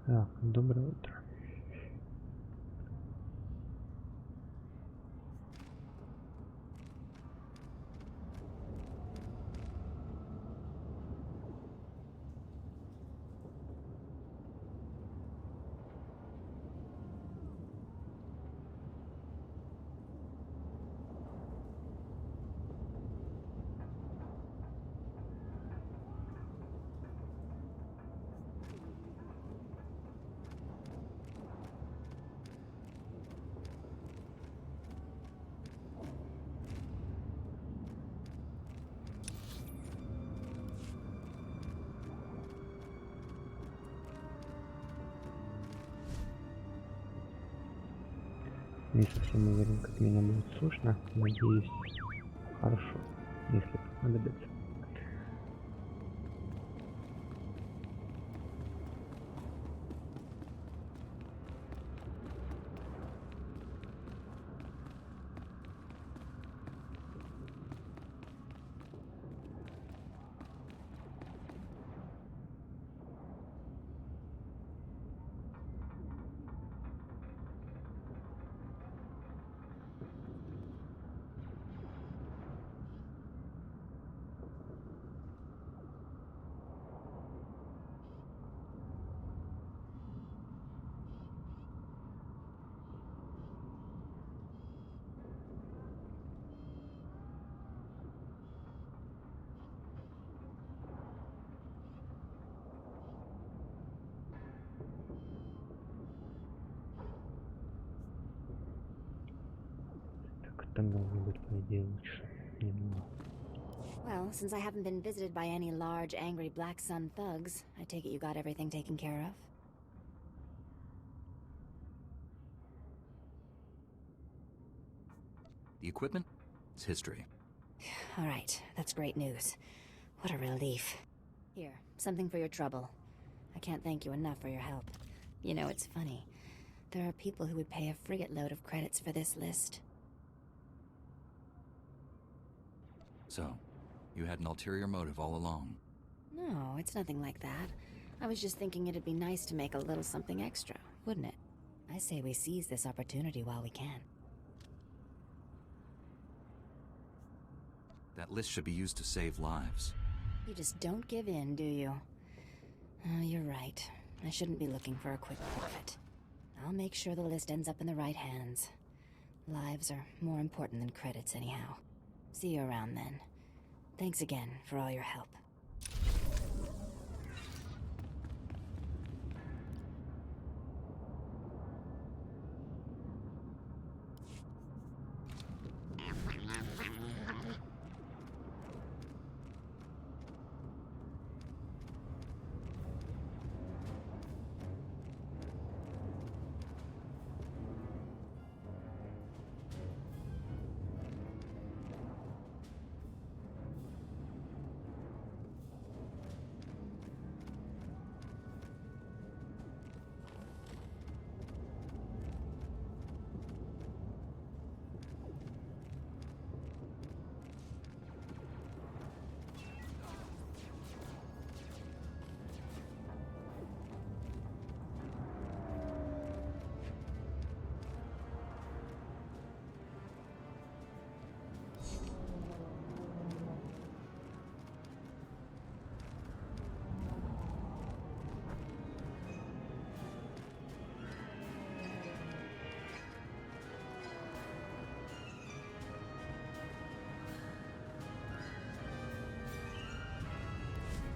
Так, доброе утро. Не совсем уверен, как меня будет слышно. Надеюсь, хорошо, если понадобится. там должно быть, по идее, лучше. Немного. Well, since I haven't been visited by any large, angry Black Sun thugs, I take it you got everything taken care of? The equipment? It's history. All right, that's great news. What a relief. Here, something for your trouble. I can't thank you enough for your help. You know, it's funny. There are people who would pay a frigate load of credits for this list. So, you had an ulterior motive all along. No, it's nothing like that. I was just thinking it'd be nice to make a little something extra, wouldn't it? I say we seize this opportunity while we can. That list should be used to save lives. You just don't give in, do you? Oh, you're right. I shouldn't be looking for a quick profit. I'll make sure the list ends up in the right hands. Lives are more important than credits anyhow. See you around then. Thanks again for all your help.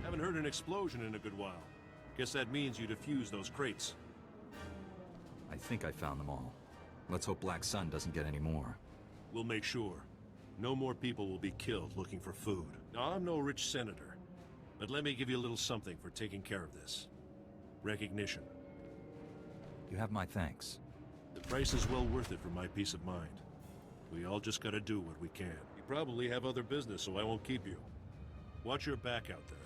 Haven't heard an explosion in a good while. Guess that means you defused those crates. I think I found them all. Let's hope Black Sun doesn't get any more. We'll make sure. No more people will be killed looking for food. Now, I'm no rich senator, but let me give you a little something for taking care of this. Recognition. You have my thanks. The price is well worth it for my peace of mind. We all just gotta do what we can. You probably have other business, so I won't keep you. Watch your back out there.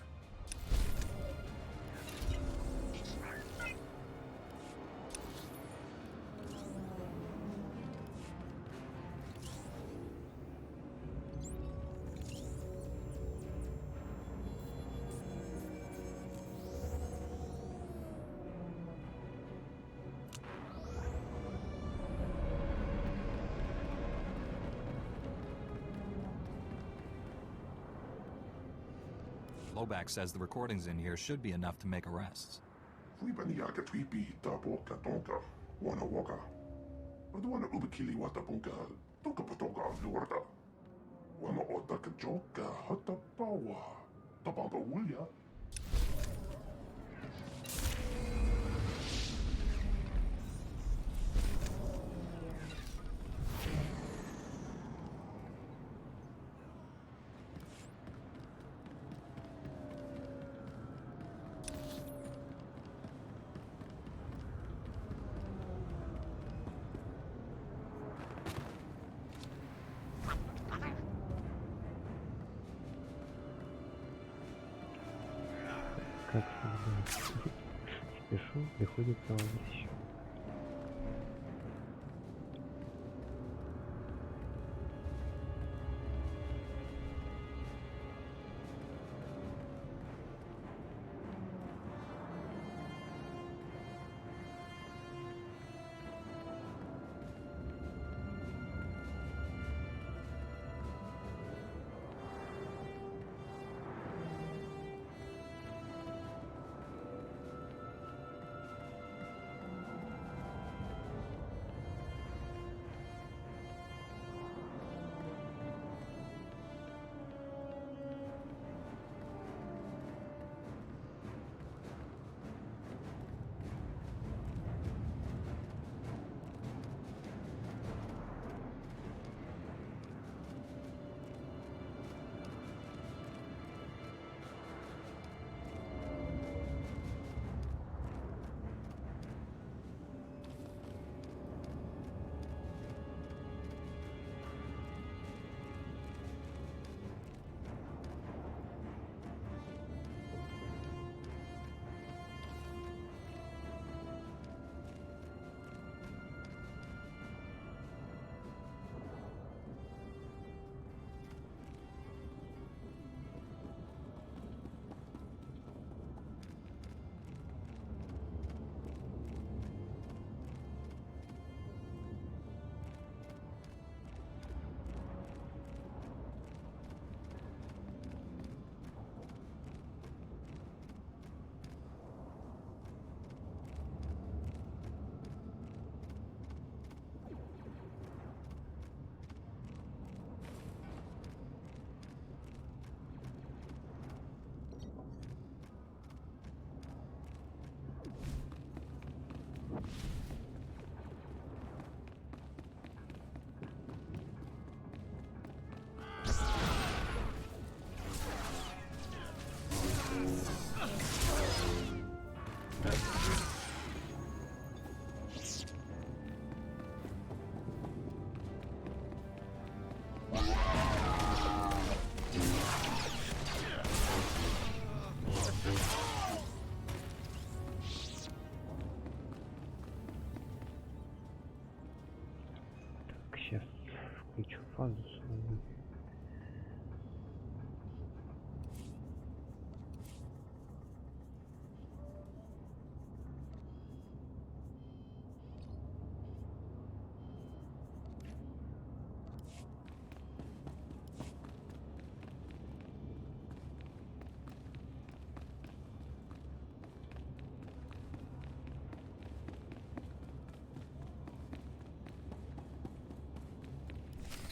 Lowback says the recordings in here should be enough to make arrests. Fuibaniaka twipi taboka tonka wana waka. Wadwana ubikili wata bunka tonka patoka lurda. Wana otaka joka hata pawa. Tabamba ulya. Как всегда. Спешу, приходится ловить еще.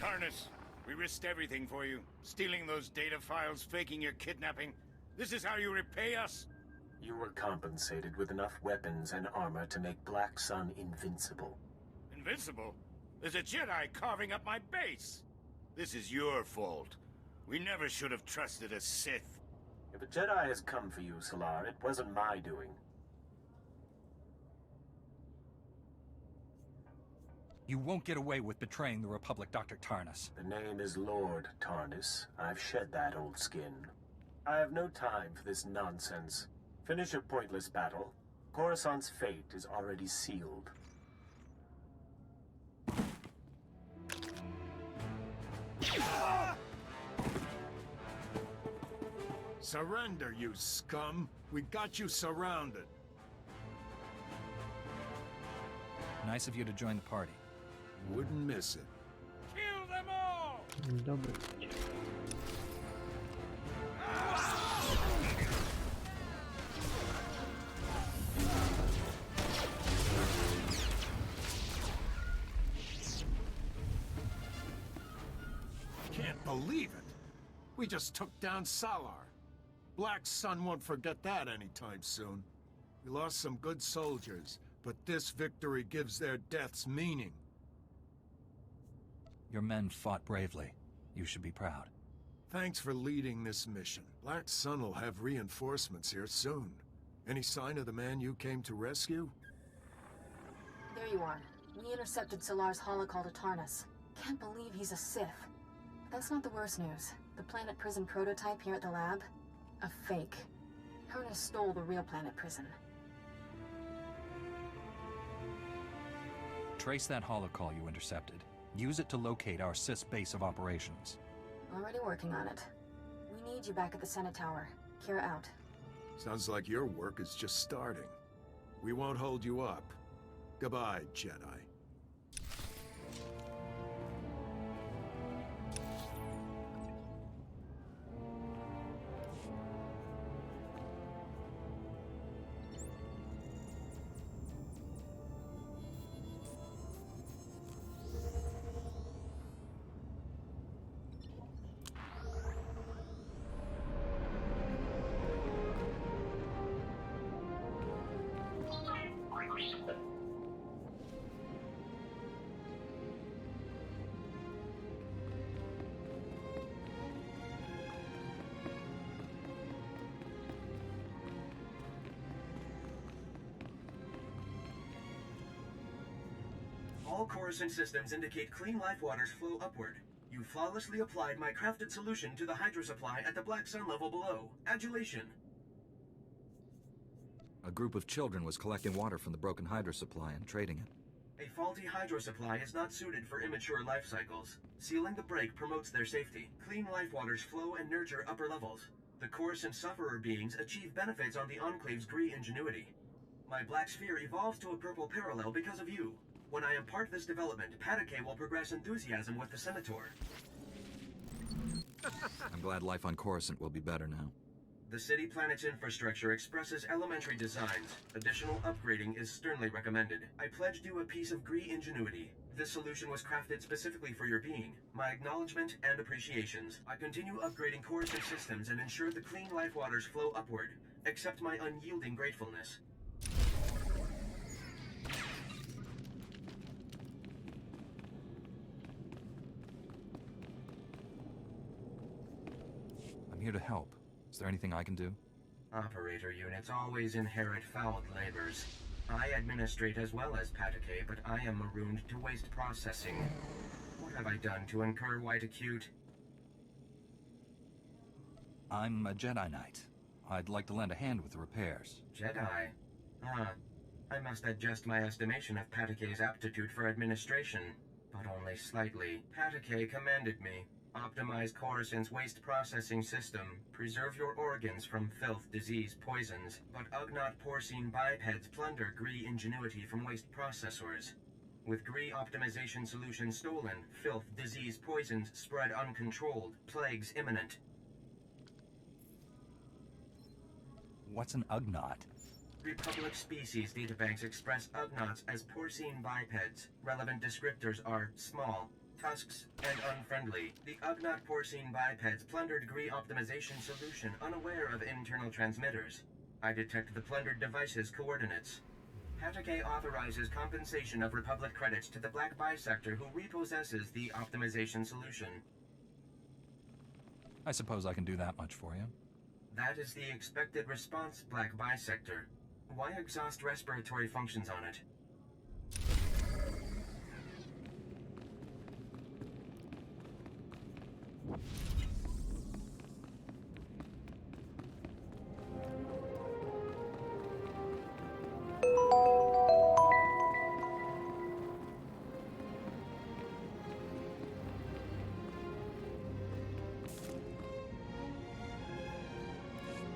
Tarnus, we risked everything for you. Stealing those data files, faking your kidnapping. This is how you repay us? You were compensated with enough weapons and armor to make Black Sun invincible. Invincible? There's a Jedi carving up my base. This is your fault. We never should have trusted a Sith. If a Jedi has come for you, Solar, it wasn't my doing. You won't get away with betraying the Republic, Dr. Tarnus. The name is Lord Tarnus. I've shed that old skin. I have no time for this nonsense. Finish a pointless battle. Coruscant's fate is already sealed. Surrender, you scum. We got you surrounded. Nice of you to join the party. Wouldn't miss it. Kill them all! Добрый вечер. Can't believe it. We just took down Salar. Black Sun won't forget that anytime soon. We lost some good soldiers, but this victory gives their deaths meaning. Your men fought bravely. You should be proud. Thanks for leading this mission. Black Sun will have reinforcements here soon. Any sign of the man you came to rescue? There you are. We intercepted Solar's holocall to Tarnus. Can't believe he's a Sith. That's not the worst news. The planet prison prototype here at the lab? A fake. Tarnus stole the real planet prison. Trace that holocall you intercepted. Use it to locate our Sith base of operations. Already working on it. We need you back at the Senate Tower. Kira out. Sounds like your work is just starting. We won't hold you up. Goodbye, Jedi. All Coruscant systems indicate clean life waters flow upward. You flawlessly applied my crafted solution to the hydro supply at the Black Sun level below. Adulation. A group of children was collecting water from the broken hydro supply and trading it. A faulty hydro supply is not suited for immature life cycles. Sealing the break promotes their safety. Clean life waters flow and nurture upper levels. The Coruscant sufferer beings achieve benefits on the Enclave's Gree ingenuity. My black sphere evolves to a purple parallel because of you. When I impart this development, Patake will progress enthusiasm with the Senator. I'm glad life on Coruscant will be better now. The city planet's infrastructure expresses elementary designs. Additional upgrading is sternly recommended. I pledged you a piece of Gree ingenuity. This solution was crafted specifically for your being. My acknowledgement and appreciations. I continue upgrading Coruscant systems and ensure the clean life waters flow upward. Accept my unyielding gratefulness. I'm here to help. Is there anything I can do? Operator units always inherit fouled labors. I administrate as well as Patake, but I am marooned to waste processing. What have I done to incur White Acute? I'm a Jedi Knight. I'd like to lend a hand with the repairs. Jedi? I must adjust my estimation of Patake's aptitude for administration, but only slightly. Patake commanded me. Optimize Coruscant's waste processing system. Preserve your organs from filth, disease, poisons. But Ugnaught porcine bipeds plunder Gree ingenuity from waste processors. With Gree optimization solutions stolen, filth, disease, poisons spread uncontrolled. Plagues imminent. What's an Ugnaught? Republic species databanks express Ugnaughts as porcine bipeds. Relevant descriptors are small, tusks, and unfriendly. The Ugnaught porcine bipeds plundered Gree optimization solution, unaware of internal transmitters. I detect the plundered device's coordinates. Patake authorizes compensation of Republic credits to the Black Bisector who repossesses the optimization solution. I suppose I can do that much for you. That is the expected response, Black Bisector. Why exhaust respiratory functions on it?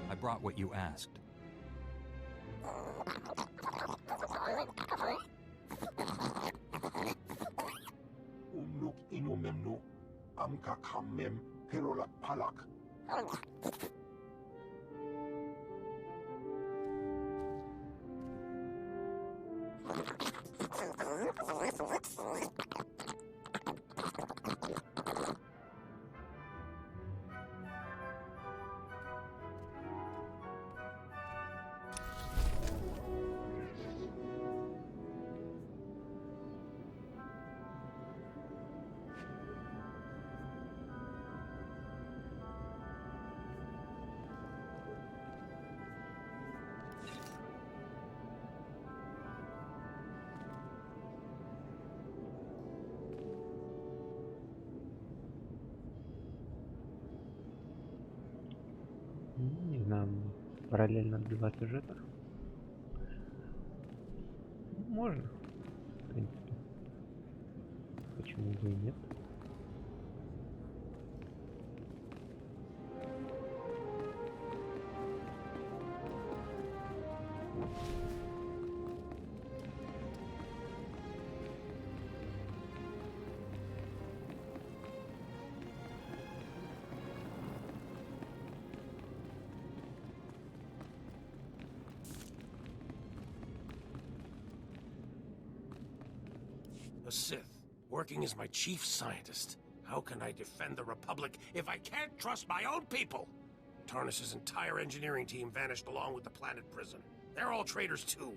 I brought what you asked. Unuk inumemnu, amka kamem, perola palak. Не знаю, параллельно два сюжета. Можно, в принципе. Почему бы и нет? A Sith, working as my chief scientist. How can I defend the Republic if I can't trust my own people? Tarnis's entire engineering team vanished along with the planet prison. They're all traitors too.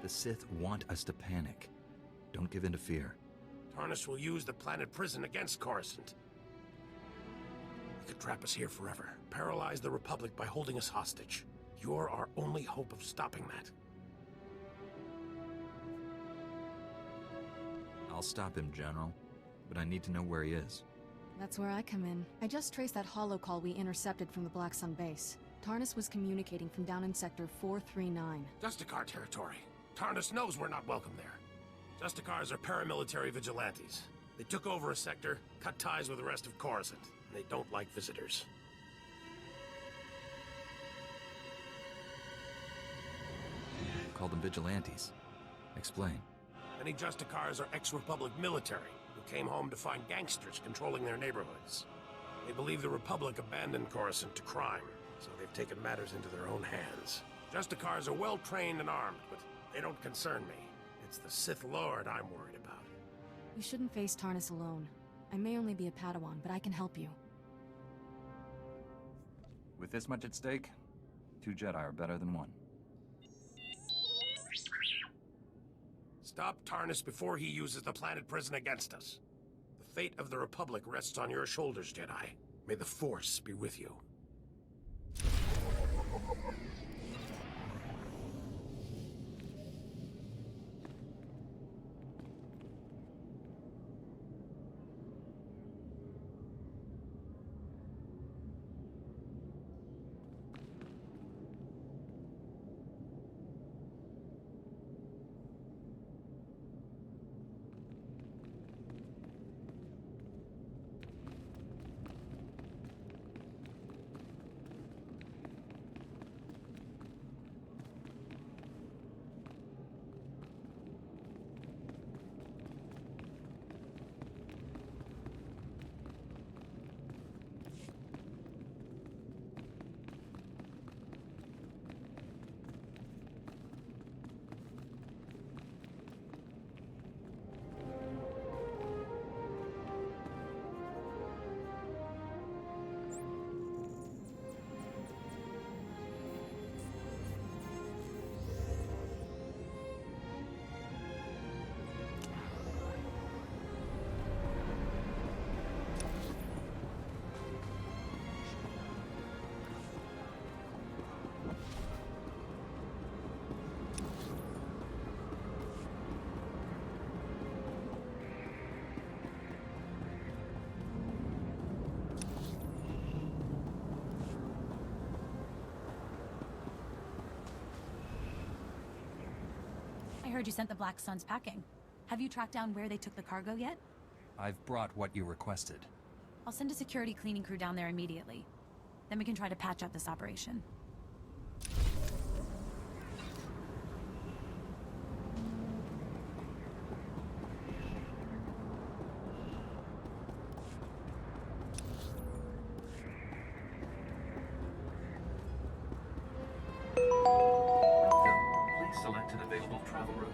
The Sith want us to panic. Don't give in to fear. Tarnis will use the planet prison against Coruscant. He could trap us here forever, paralyze the Republic by holding us hostage. You're our only hope of stopping that. I'll stop him, General, but I need to know where he is. That's where I come in. I just traced that holocall we intercepted from the Black Sun base. Tarnis was communicating from down in Sector 439. Justicar territory. Tarnis knows we're not welcome there. Justicars are paramilitary vigilantes. They took over a sector, cut ties with the rest of Coruscant. They don't like visitors. Call them vigilantes. Explain. Many Justicars are ex-Republic military who came home to find gangsters controlling their neighborhoods. They believe the Republic abandoned Coruscant to crime, so they've taken matters into their own hands. Justicars are well-trained and armed, but they don't concern me. It's the Sith Lord I'm worried about. You shouldn't face Tarnis alone. I may only be a Padawan, but I can help you. With this much at stake, 2 Jedi are better than 1. Stop Tarnis before he uses the planet prison against us. The fate of the Republic rests on your shoulders, Jedi. May the Force be with you. heard you sent the Black Suns packing. Have you tracked down where they took the cargo yet? I've brought what you requested. I'll send a security cleaning crew down there immediately. Then we can try to patch up this operation. Please select an available travel route.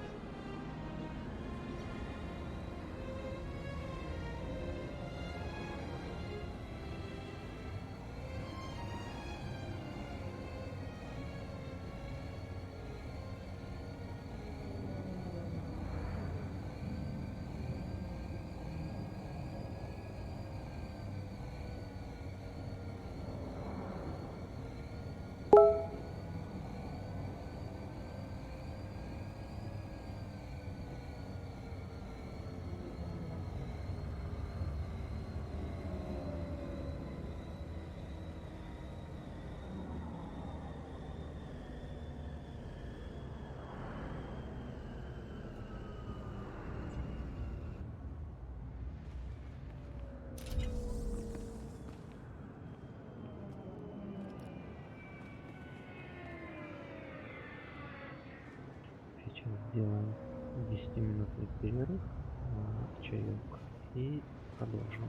Сейчас сделаем 10-минутный перерыв на чаек и продолжим.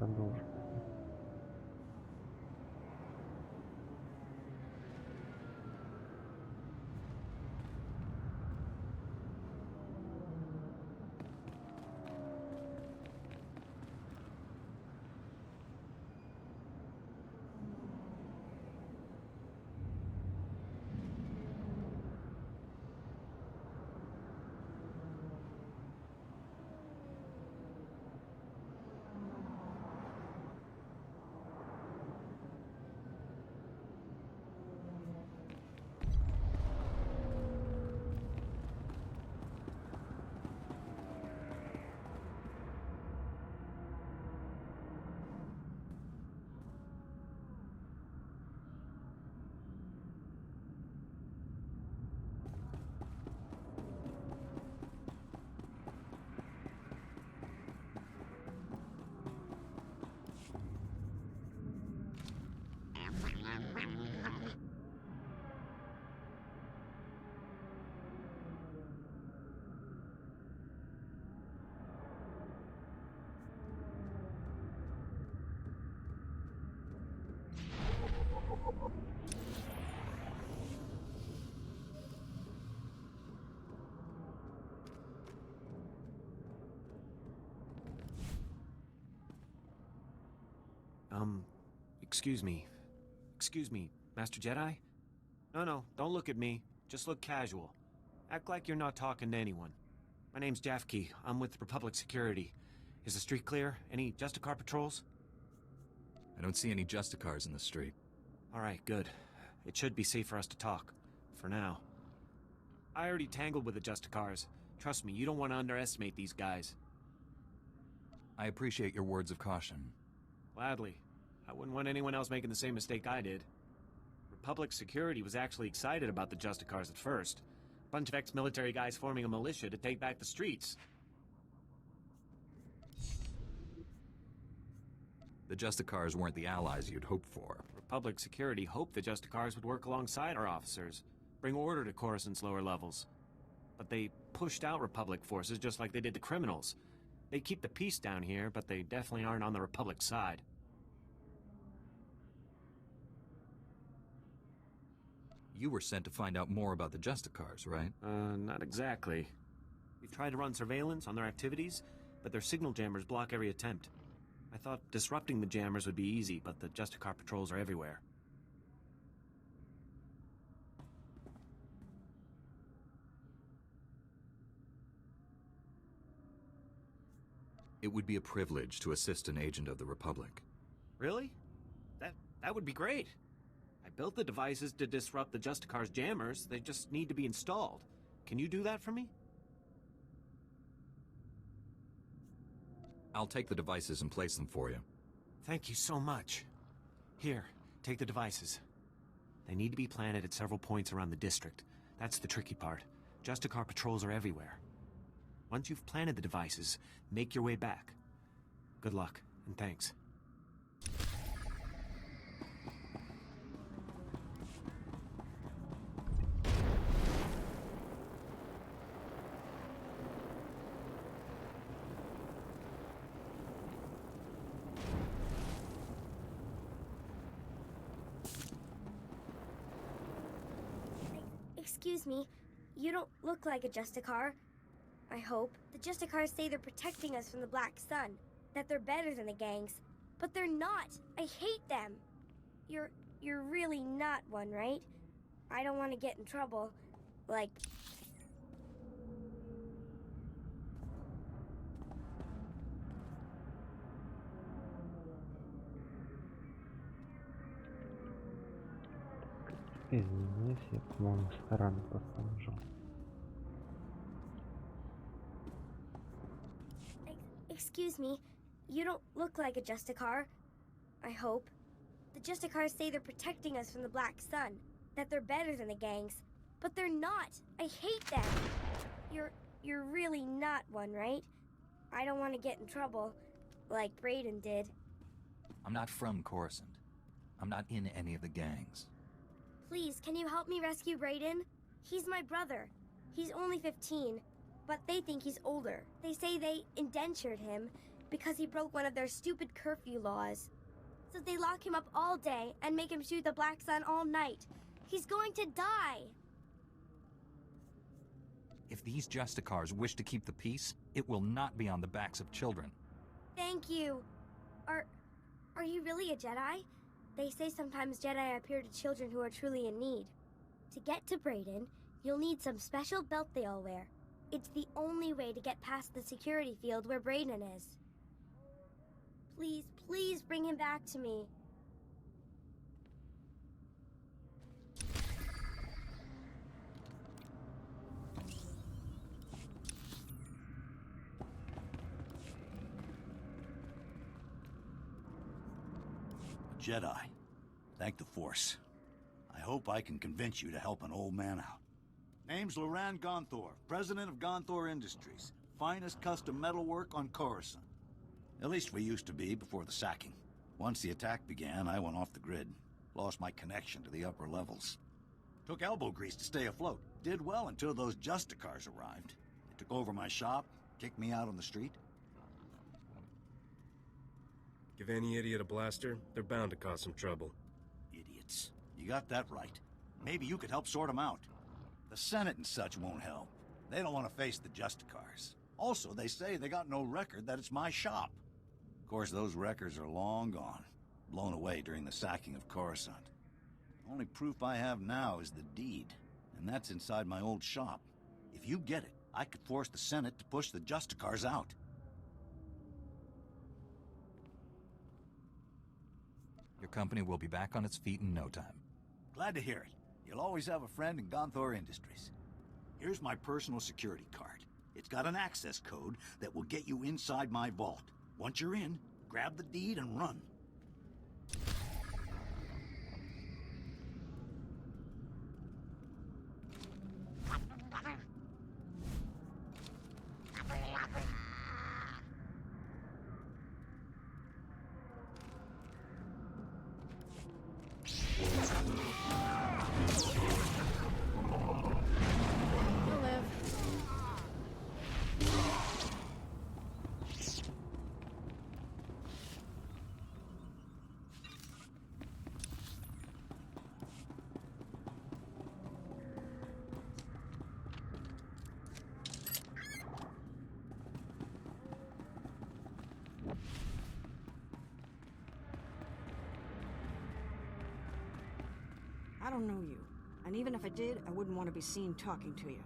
продолжим. Excuse me. Excuse me, Master Jedi? No, don't look at me. Just look casual. Act like you're not talking to anyone. My name's Jafke. I'm with Republic Security. Is the street clear? Any Justicar patrols? I don't see any Justicars in the street. All right, good. It should be safe for us to talk. For now. I already tangled with the Justicars. Trust me, you don't want to underestimate these guys. I appreciate your words of caution. Gladly. I wouldn't want anyone else making the same mistake I did. Republic Security was actually excited about the Justicars at first. Bunch of ex-military guys forming a militia to take back the streets. The Justicars weren't the allies you'd hoped for. Republic Security hoped the Justicars would work alongside our officers, bring order to Coruscant's lower levels. But they pushed out Republic forces just like they did the criminals. They keep the peace down here, but they definitely aren't on the Republic side. You were sent to find out more about the Justicars, right? Not exactly. We've tried to run surveillance on their activities, but their signal jammers block every attempt. I thought disrupting the jammers would be easy, but the Justicar patrols are everywhere. It would be a privilege to assist an agent of the Republic. Really? That would be great. I built the devices to disrupt the Justicar's jammers. They just need to be installed. Can you do that for me? I'll take the devices and place them for you. Thank you so much. Here, take the devices. They need to be planted at several points around the district. That's the tricky part. Justicar patrols are everywhere. Once you've planted the devices, make your way back. Good luck, and thanks. Excuse me, you don't look like a Justicar. I hope. The Justicars say they're protecting us from the Black Sun, that they're better than the gangs, but they're not. I hate them. You're really not one, right? I don't want to get in trouble. Like... Извини, я, по-моему, стороны просто нажал. Excuse me, you don't look like a Justicar. I hope. The Justicars say they're protecting us from the Black Sun, that they're better than the gangs, but they're not. I hate them. You're really not one, right? I don't want to get in trouble, like Brayden did. I'm not from Coruscant. I'm not in any of the gangs. Please, can you help me rescue Brayden? He's my brother. He's only 15, but they think he's older. They say they indentured him, because he broke one of their stupid curfew laws. So they lock him up all day and make him shoot the Black Sun all night. He's going to die! If these Justicars wish to keep the peace, it will not be on the backs of children. Thank you. Are you really a Jedi? They say sometimes Jedi appear to children who are truly in need. To get to Brayden, you'll need some special belt they all wear. It's the only way to get past the security field where Brayden is. Please, please bring him back to me. Jedi. Thank the Force. I hope I can convince you to help an old man out. Name's Loran Gonthor, president of Gonthor Industries. Finest custom metalwork on Coruscant. At least we used to be before the sacking. Once the attack began, I went off the grid. Lost my connection to the upper levels. Took elbow grease to stay afloat. Did well until those Justicars arrived. They took over my shop, kicked me out on the street. Give any idiot a blaster, they're bound to cause some trouble. Idiots. You got that right. Maybe you could help sort them out. The Senate and such won't help. They don't want to face the Justicars. Also, they say they got no record that it's my shop. Of course, those records are long gone. Blown away during the sacking of Coruscant. The only proof I have now is the deed. And that's inside my old shop. If you get it, I could force the Senate to push the Justicars out. Your company will be back on its feet in no time. Glad to hear it. You'll always have a friend in Gonthor Industries. Here's my personal security card. It's got an access code that will get you inside my vault. Once you're in, grab the deed and run. I don't know you, and even if I did, I wouldn't want to be seen talking to you.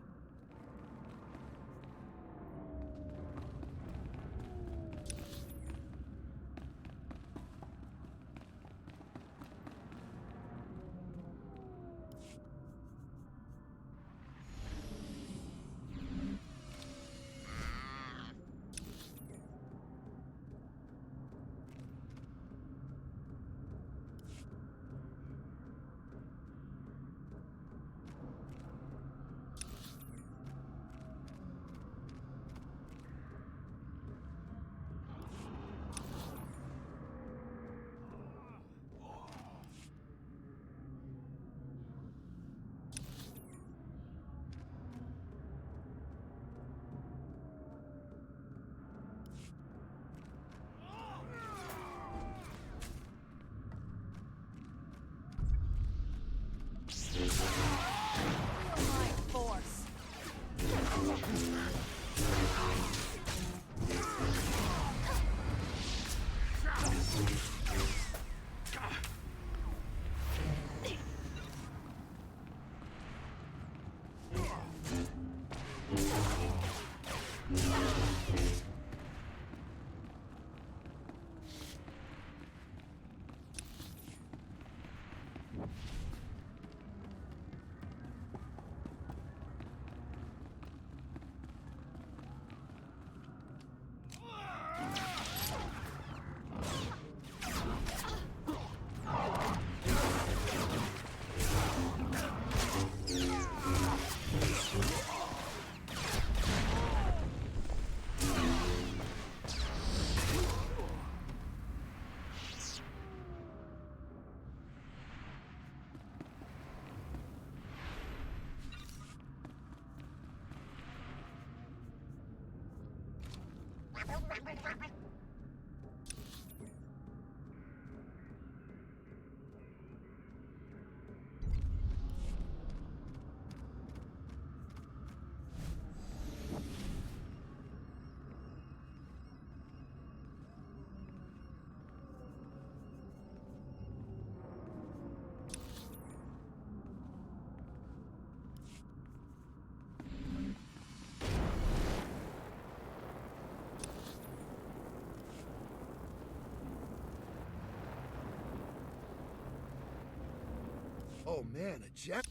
Oh man, a Jedi?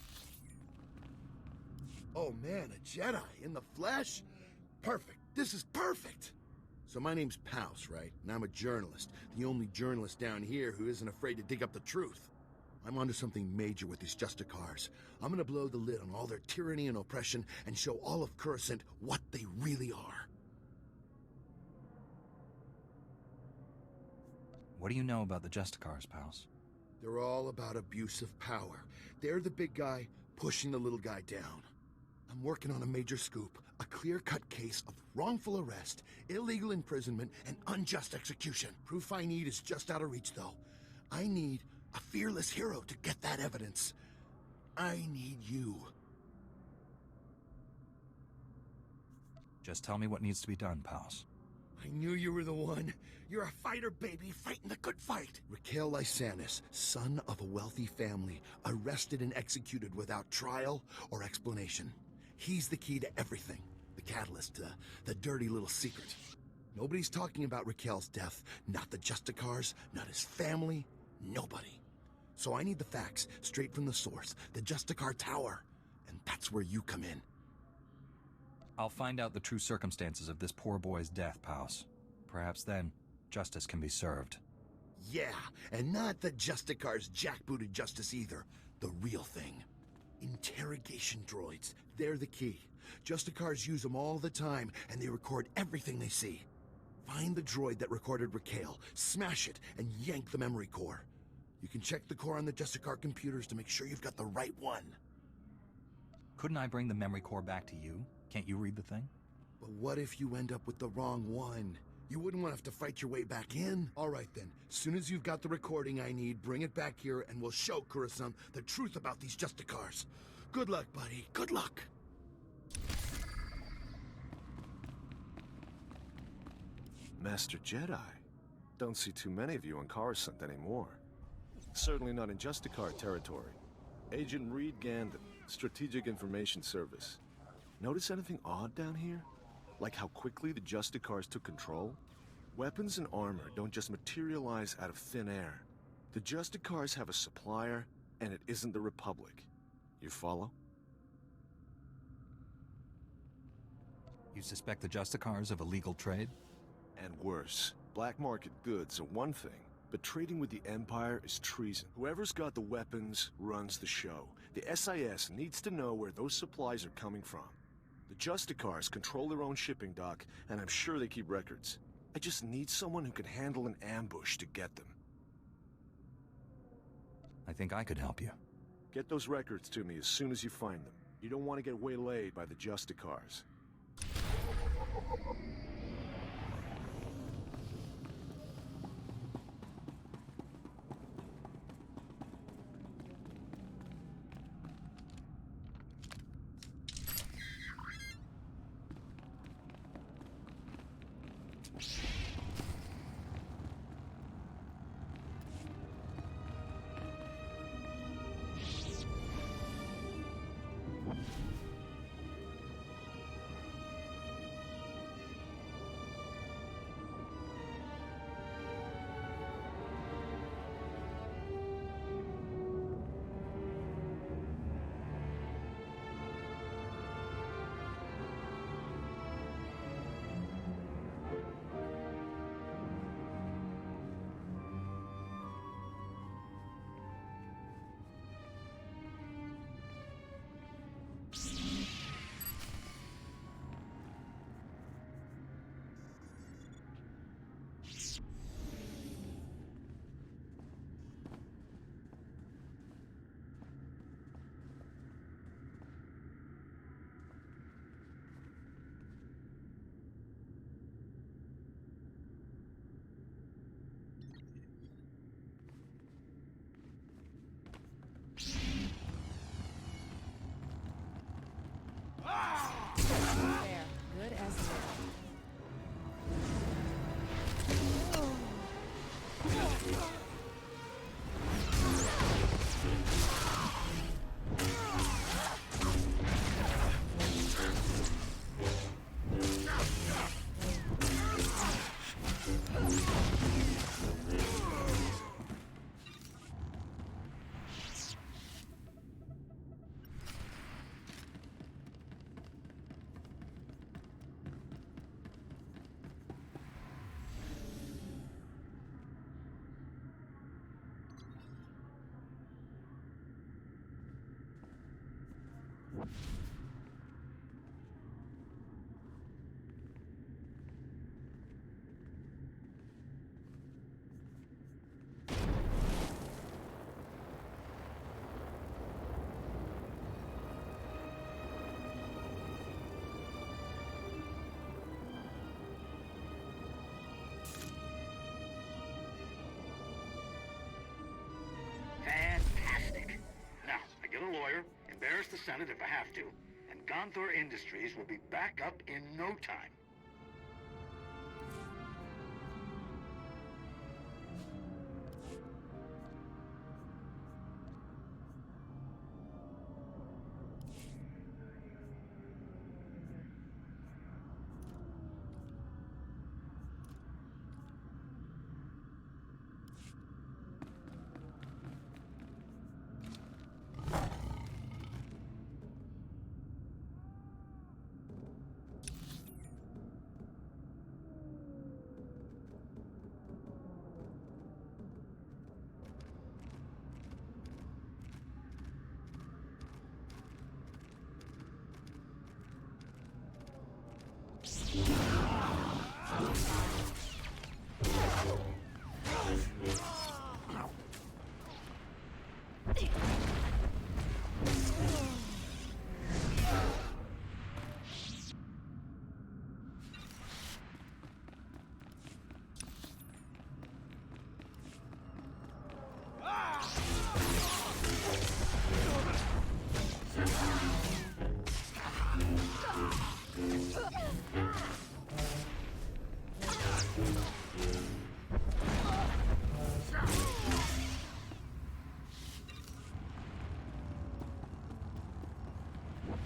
Oh man, a Jedi in the flesh? Perfect. This is perfect. So my name's Pouse, right? And I'm a journalist. The only journalist down here who isn't afraid to dig up the truth. I'm onto something major with these Justicars. I'm gonna blow the lid on all their tyranny and oppression and show all of Coruscant what they really are. What do you know about the Justicars, Pouse? They're all about abuse of power. They're the big guy pushing the little guy down. I'm working on a major scoop, a clear-cut case of wrongful arrest, illegal imprisonment, and unjust execution. Proof I need is just out of reach, though. I need a fearless hero to get that evidence. I need you. Just tell me what needs to be done, Pouse. I knew you were the one. You're a fighter, baby, fighting the good fight. Raquel Lysanis, son of a wealthy family, arrested and executed without trial or explanation. He's the key to everything. The catalyst, the dirty little secret. Nobody's talking about Raquel's death. Not the Justicars, not his family, nobody. So I need the facts, straight from the source, the Justicar Tower. And that's where you come in. I'll find out the true circumstances of this poor boy's death, Pouse. Perhaps then, justice can be served. Yeah, and not the Justicar's jackbooted justice either. The real thing. Interrogation droids. They're the key. Justicars use them all the time, and they record everything they see. Find the droid that recorded Raquel, smash it, and yank the memory core. You can check the core on the Justicar computers to make sure you've got the right one. Couldn't I bring the memory core back to you? Can't you read the thing? But what if you end up with the wrong one? You wouldn't want to have to fight your way back in? All right then, as soon as you've got the recording I need, bring it back here and we'll show Coruscant the truth about these Justicars. Good luck, buddy. Good luck. Master Jedi. Don't see too many of you on Coruscant anymore. Certainly not in Justicar territory. Agent Reed Gandon, Strategic Information Service. Notice anything odd down here? Like how quickly the Justicars took control? Weapons and armor don't just materialize out of thin air. The Justicars have a supplier, and it isn't the Republic. You follow? You suspect the Justicars of illegal trade? And worse. Black market goods are one thing, but trading with the Empire is treason. Whoever's got the weapons runs the show. The SIS needs to know where those supplies are coming from. The Justicars control their own shipping dock, and I'm sure they keep records. I just need someone who can handle an ambush to get them. I think I could help you. Get those records to me as soon as you find them. You don't want to get waylaid by the Justicars. Fantastic. Now, I get a lawyer, embarrass the Senate if I have to, and Gonthor Industries will be back up in no time.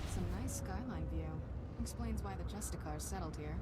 Some nice skyline view. Explains why the Justicars settled here.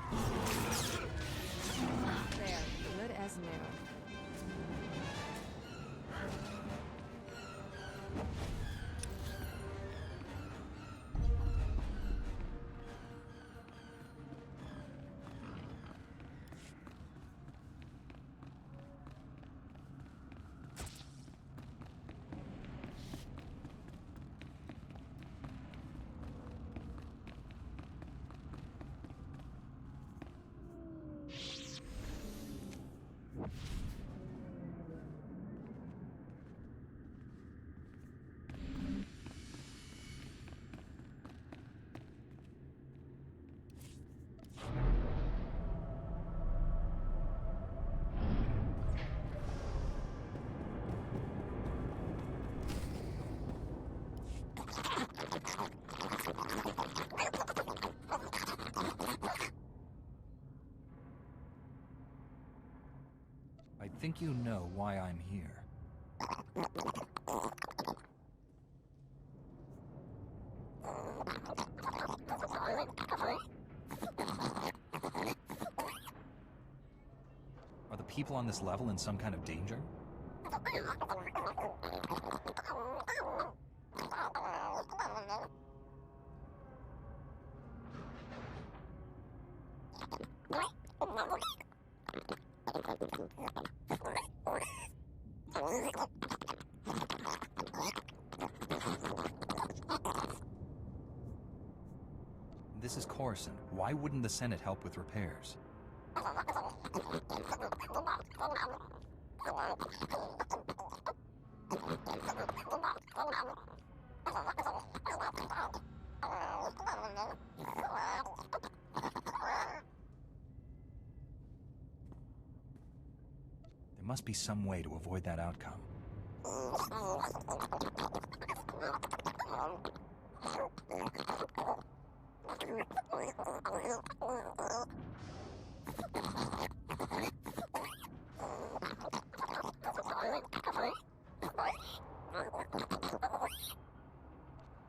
There, good as new. I think you know why I'm here. Are the people on this level in some kind of danger? This is Coruscant. Why wouldn't the Senate help with repairs? There must be some way to avoid that outcome.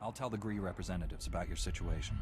I'll tell the GRE representatives about your situation.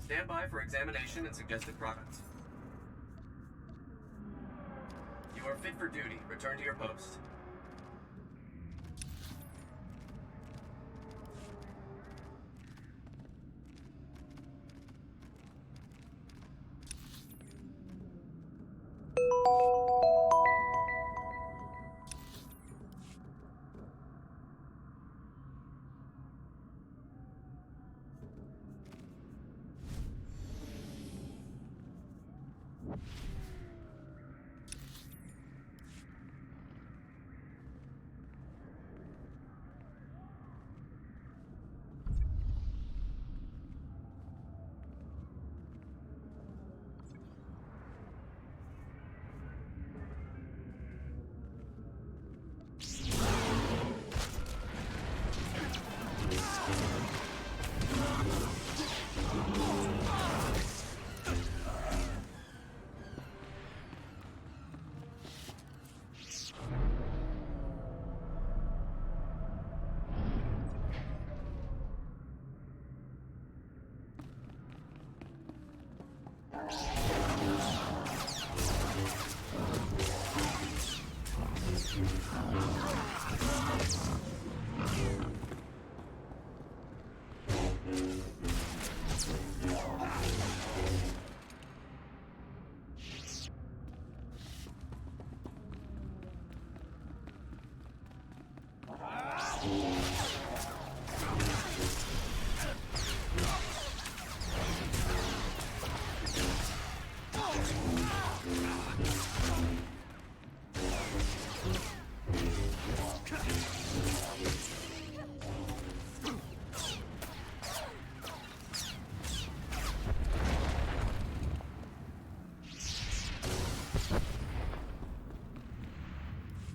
Stand by for examination and suggested products. You are fit for duty. Return to your post.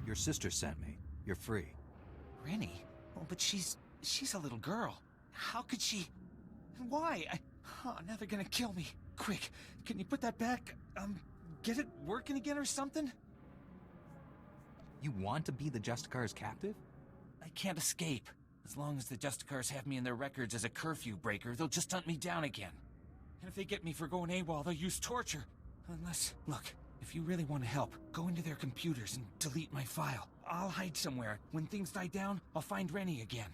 Your sister sent me. You're free. Rennie? Oh, but she's a little girl. How could she... Why? Oh, now they're gonna kill me. Quick, can you put that back? Get it working again or something? You want to be the Justicar's captive? I can't escape. As long as the Justicars have me in their records as a curfew breaker, they'll just hunt me down again. And if they get me for going AWOL, they'll use torture. Unless... Look, if you really want to help, go into their computers and delete my file. I'll hide somewhere. When things die down, I'll find Rennie again.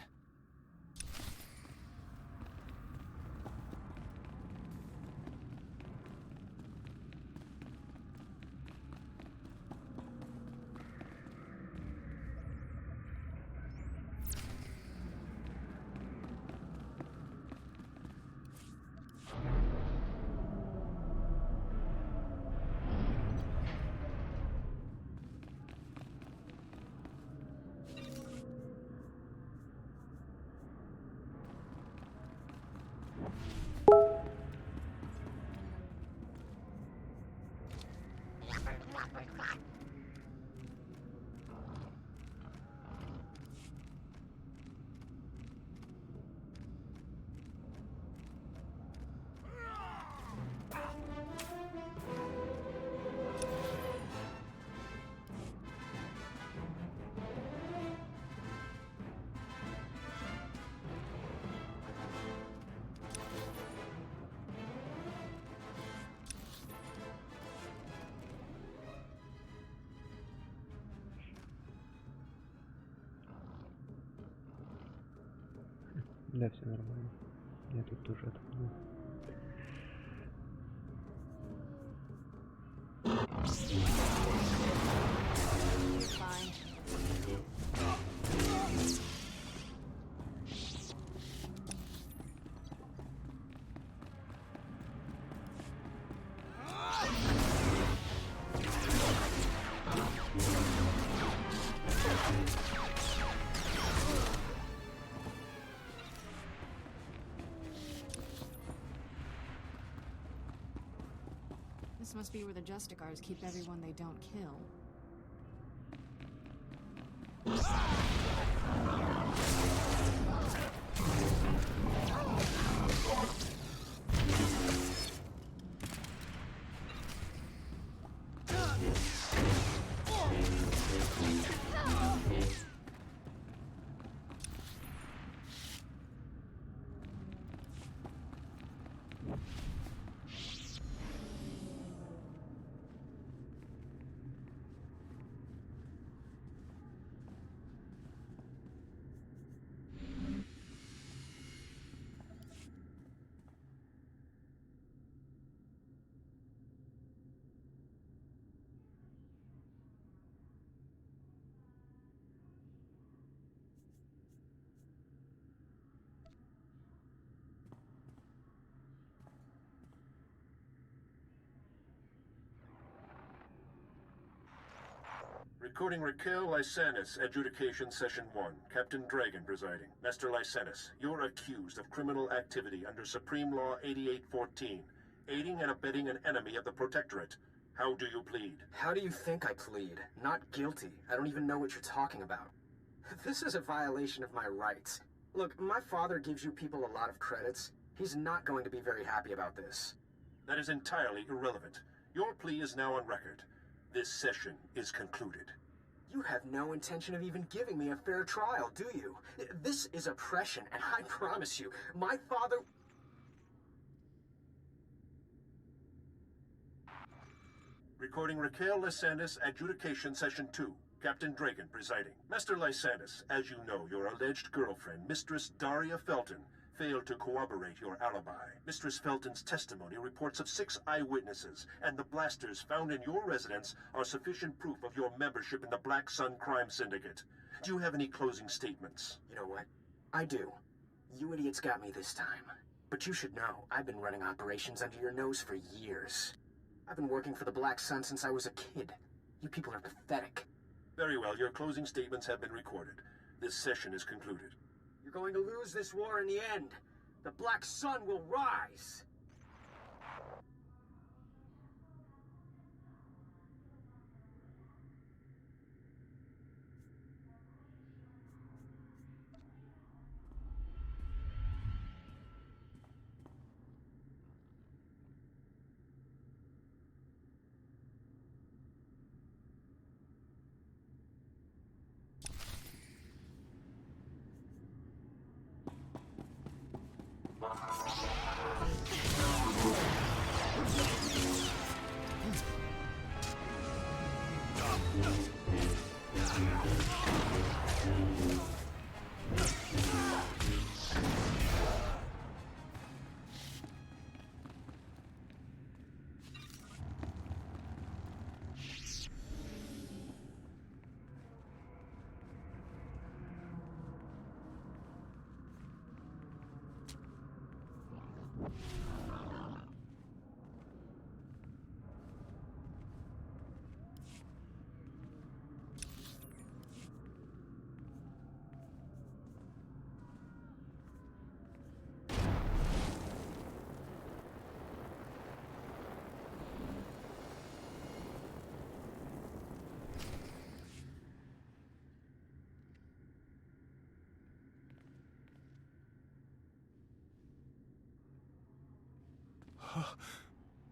Да, все нормально. Я тут тоже отходил. Fine. This must be where the Justicars keep everyone they don't kill. Recording Raquel Lysanis, Adjudication Session 1. Captain Dragon presiding. Master Lysanis, you're accused of criminal activity under Supreme Law 8814, aiding and abetting an enemy of the Protectorate. How do you plead? How do you think I plead? Not guilty. I don't even know what you're talking about. This is a violation of my rights. Look, my father gives you people a lot of credits. He's not going to be very happy about this. That is entirely irrelevant. Your plea is now on record. This session is concluded. You have no intention of even giving me a fair trial, do you? This is oppression, and I promise you, my father... Recording Raquel Lysanis, Adjudication Session 2. Captain Dragon presiding. Master Lysanis, as you know, your alleged girlfriend, Mistress Daria Felton, failed to corroborate your alibi. Mistress Felton's testimony reports of 6 eyewitnesses, and the blasters found in your residence are sufficient proof of your membership in the Black Sun crime syndicate. Do you have any closing statements? You know what? I do. You idiots got me this time. But you should know, I've been running operations under your nose for years. I've been working for the Black Sun since I was a kid. You people are pathetic. Very well, your closing statements have been recorded. This session is concluded. You're going to lose this war in the end. The Black Sun will rise.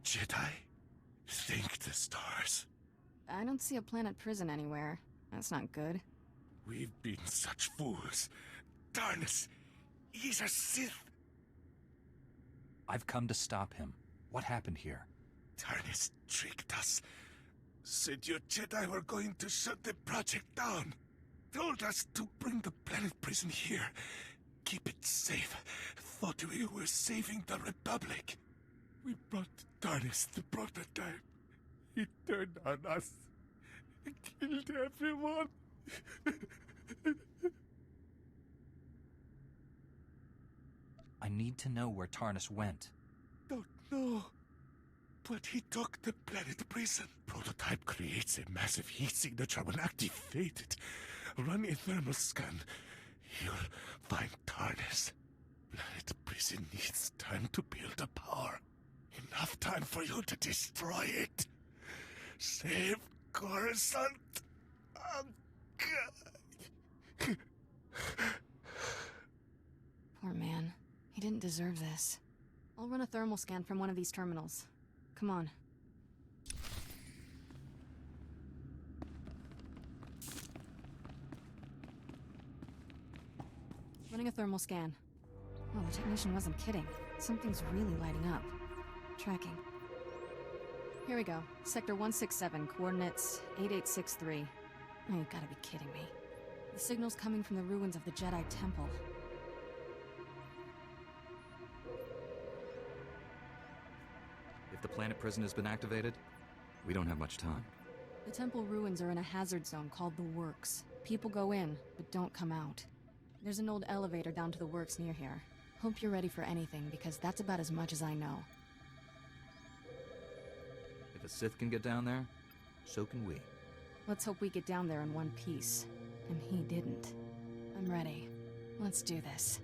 Jedi? Thank the stars. I don't see a planet prison anywhere. That's not good. We've been such fools. Darnus, he's a Sith. I've come to stop him. What happened here? Darnus tricked us. Said your Jedi were going to shut the project down. Told us to bring the planet prison here. keep it safe. Thought we were saving the Republic. We brought TARDIS, the prototype. He turned on us. Killed everyone. I need to know where Tarnus went. Don't know. But he took the planet prison. Prototype creates a massive heat signature when activated. Run a thermal scan. You'll find TARDIS. Planet prison needs time to build the power. Enough time for you to destroy it. Save Coruscant. Oh, God. Poor man. He didn't deserve this. I'll run a thermal scan from one of these terminals. Come on. Running a thermal scan. Oh, the technician wasn't kidding. Something's really lighting up. Tracking. Here we go. Sector 167, coordinates 8863. Oh, you gotta be kidding me. The signal's coming from the ruins of the Jedi Temple. If the planet prison has been activated, we don't have much time. The temple ruins are in a hazard zone called the Works. People go in, but don't come out. There's an old elevator down to the Works near here. Hope you're ready for anything, because that's about as much as I know. If a Sith can get down there, so can we. Let's hope we get down there in one piece. And he didn't. I'm ready. Let's do this.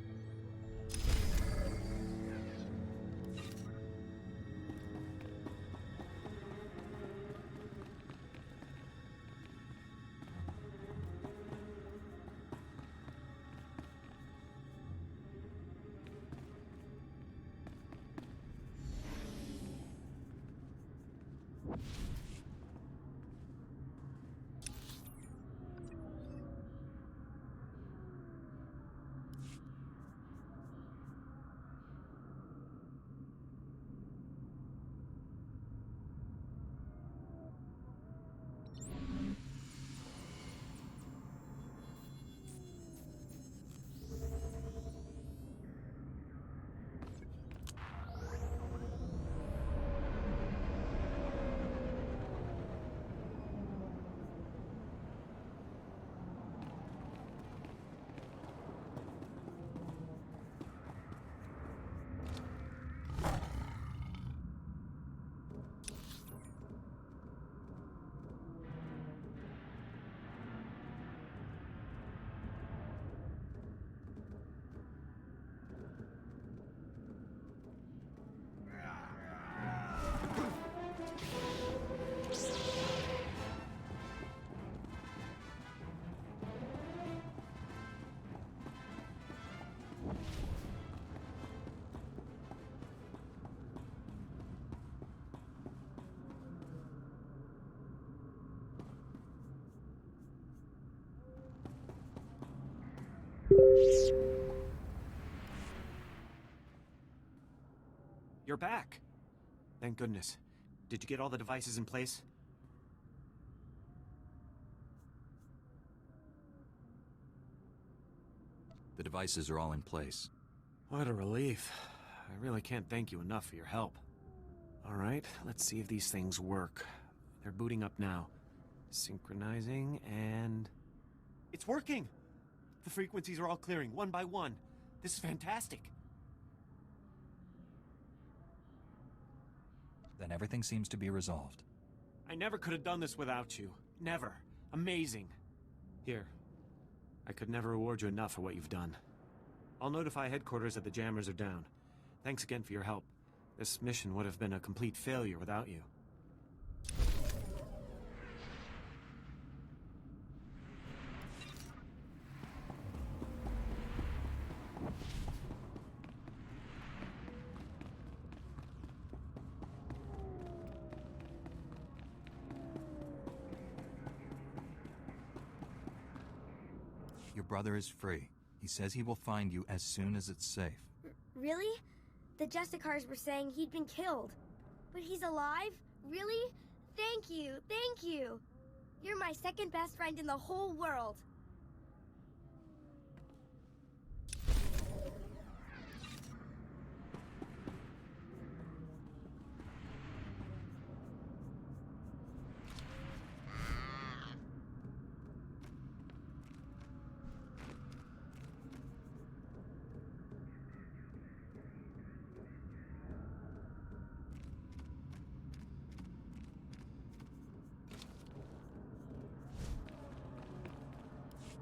You're back! Thank goodness. Did you get all the devices in place? The devices are all in place. What a relief. I really can't thank you enough for your help. Alright, let's see if these things work. They're booting up now. Synchronizing, and... It's working! The frequencies are all clearing, one by one. This is fantastic. Then everything seems to be resolved. I never could have done this without you. Never. Amazing. Here. I could never reward you enough for what you've done. I'll notify headquarters that the jammers are down. Thanks again for your help. This mission would have been a complete failure without you. Your brother is free. He says he will find you as soon as it's safe. Really? The Justicars were saying he'd been killed. But he's alive? Really? Thank you, thank you. You're my second best friend in the whole world.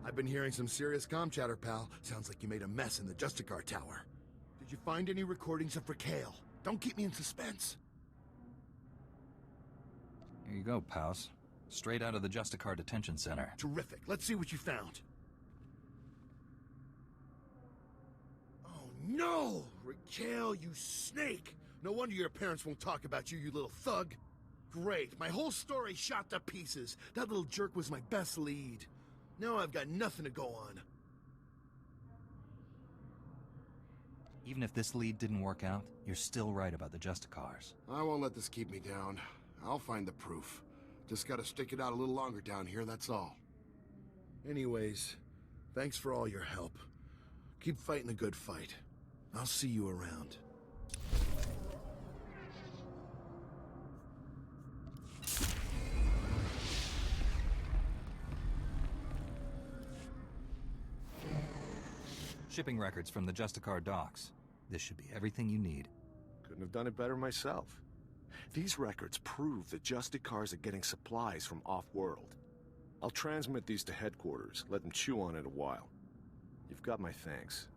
I've been hearing some serious comm chatter, pal. Sounds like you made a mess in the Justicar Tower. Did you find any recordings of Raquel? Don't keep me in suspense. Here you go, Paus. Straight out of the Justicar Detention Center. Terrific. Let's see what you found. Oh, no! Raquel, you snake! No wonder your parents won't talk about you, you little thug. Great. My whole story shot to pieces. That little jerk was my best lead. Now I've got nothing to go on. Even if this lead didn't work out, you're still right about the Justicars. I won't let this keep me down. I'll find the proof. Just gotta stick it out a little longer down here, that's all. Anyways, thanks for all your help. Keep fighting the good fight. I'll see you around. Shipping records from the Justicar docks. This should be everything you need. Couldn't have done it better myself. These records prove that Justicars are getting supplies from off-world. I'll transmit these to headquarters, let them chew on it a while. You've got my thanks.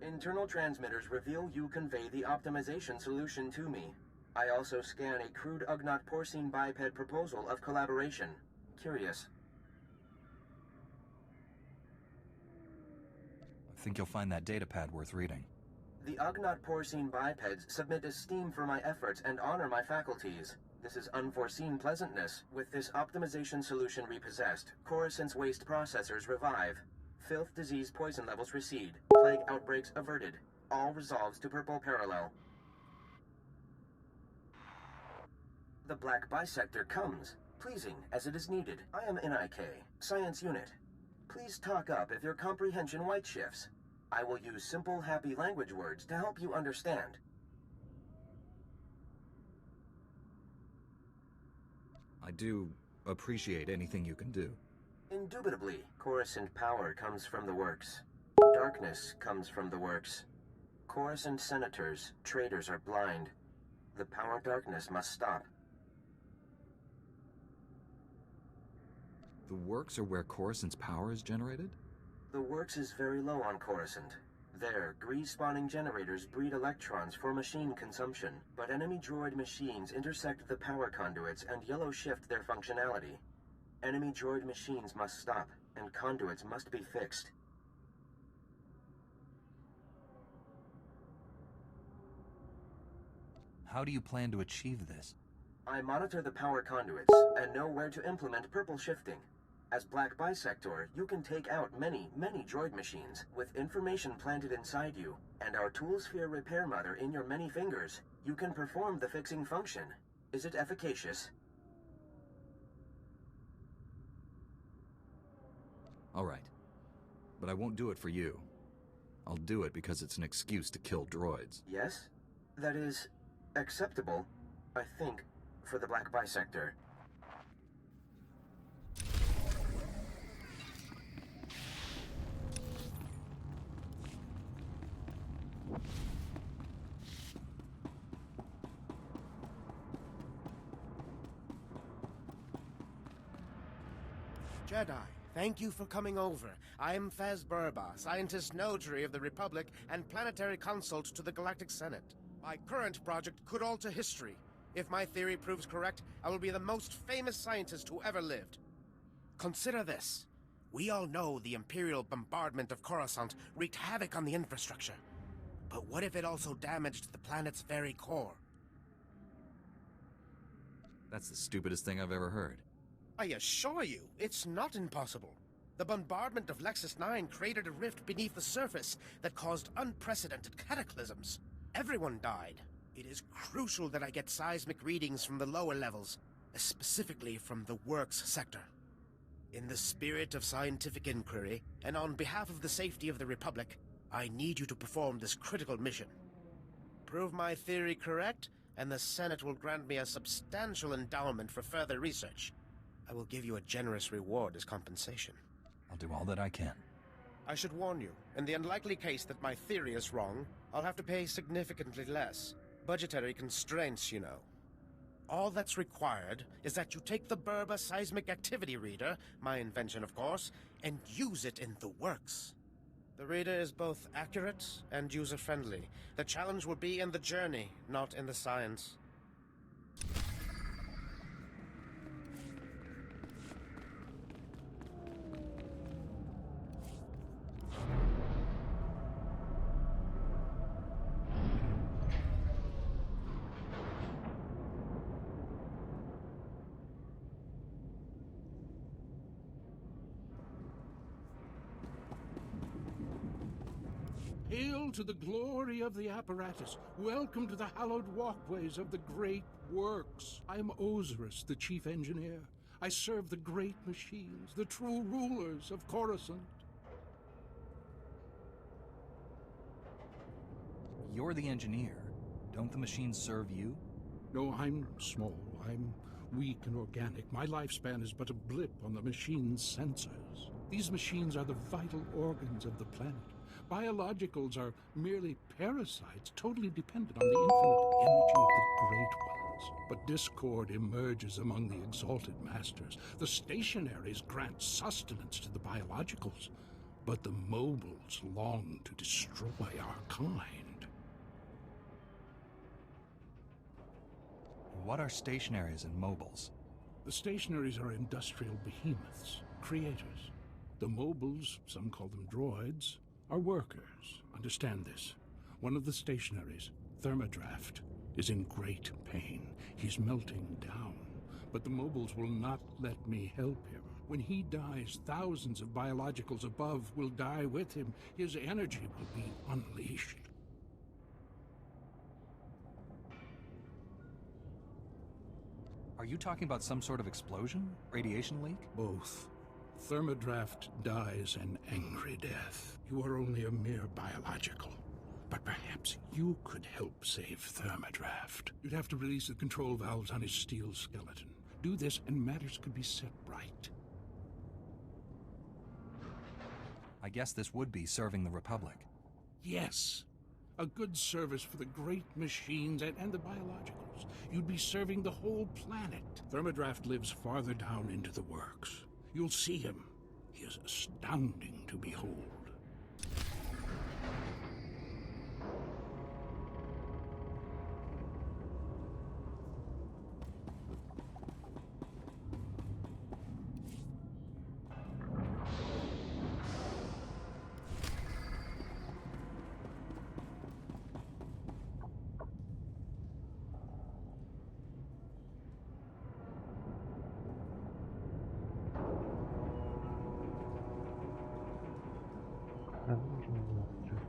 Internal transmitters reveal you convey the optimization solution to me. I also scan a crude Ugnaught porcine biped proposal of collaboration. Curious. I think you'll find that datapad worth reading. The Ugnaught porcine bipeds submit esteem for my efforts and honor my faculties. This is unforeseen pleasantness. With this optimization solution repossessed, Coruscant's waste processors revive. Filth, disease, poison levels recede. Plague outbreaks averted. All resolves to purple parallel. The Black Bisector comes, pleasing as it is needed. I am NIK, Science Unit. Please talk up if your comprehension white shifts. I will use simple, happy language words to help you understand. I do appreciate anything you can do. Indubitably, Coruscant power comes from the works. Darkness comes from the works. Coruscant senators, traitors are blind. The power darkness must stop. The works are where Coruscant's power is generated? The works is very low on Coruscant. There, grease-spawning generators breed electrons for machine consumption, but enemy droid machines intersect the power conduits and yellow shift their functionality. Enemy droid machines must stop, and conduits must be fixed. How do you plan to achieve this? I monitor the power conduits, and know where to implement purple shifting. As Black Bisector, you can take out many, many droid machines, with information planted inside you, and our Toolsphere repair mother in your many fingers. You can perform the fixing function. Is it efficacious? All right. But I won't do it for you. I'll do it because it's an excuse to kill droids. Yes? That is acceptable, I think, for the Black Bisector. Jedi, thank you for coming over. I am Faz Burba, scientist notary of the Republic and planetary consult to the Galactic Senate. My current project could alter history. If my theory proves correct, I will be the most famous scientist who ever lived. Consider this. We all know the Imperial bombardment of Coruscant wreaked havoc on the infrastructure. But what if it also damaged the planet's very core? That's the stupidest thing I've ever heard. I assure you, it's not impossible. The bombardment of Lexus 9 created a rift beneath the surface that caused unprecedented cataclysms. Everyone died. It is crucial that I get seismic readings from the lower levels, specifically from the Works sector. In the spirit of scientific inquiry, and on behalf of the safety of the Republic, I need you to perform this critical mission. Prove my theory correct, and the Senate will grant me a substantial endowment for further research. I will give you a generous reward as compensation. I'll do all that I can. I should warn you, in the unlikely case that my theory is wrong, I'll have to pay significantly less. Budgetary constraints, you know. All that's required is that you take the Berba Seismic Activity Reader, my invention of course, and use it in the Works. The reader is both accurate and user-friendly. The challenge will be in the journey, not in the science. Hail to the glory of the apparatus. Welcome to the hallowed walkways of the great works. I am Osiris, the chief engineer. I serve the great machines, the true rulers of Coruscant. You're the engineer. Don't the machines serve you? No, I'm small. I'm weak and organic. My lifespan is but a blip on the machine's sensors. These machines are the vital organs of the planet. Biologicals are merely parasites, totally dependent on the infinite energy of the Great Ones. But discord emerges among the exalted masters. The stationaries grant sustenance to the biologicals, but the mobiles long to destroy our kind. What are stationaries and mobiles? The stationaries are industrial behemoths, creators. The mobiles, some call them droids, are workers. Understand this. One of the stationaries, Thermodraft, is in great pain. He's melting down. But the mobiles will not let me help him. When he dies, thousands of biologicals above will die with him. His energy will be unleashed. Are you talking about some sort of explosion? Radiation leak? Both. Thermodraft dies an angry death. You are only a mere biological. But perhaps you could help save Thermodraft. You'd have to release the control valves on his steel skeleton. Do this and matters could be set right. I guess this would be serving the Republic. Yes. A good service for the great machines and the biologicals. You'd be serving the whole planet. Thermodraft lives farther down into the works. You'll see him. He is astounding to behold. Продолжим завтра.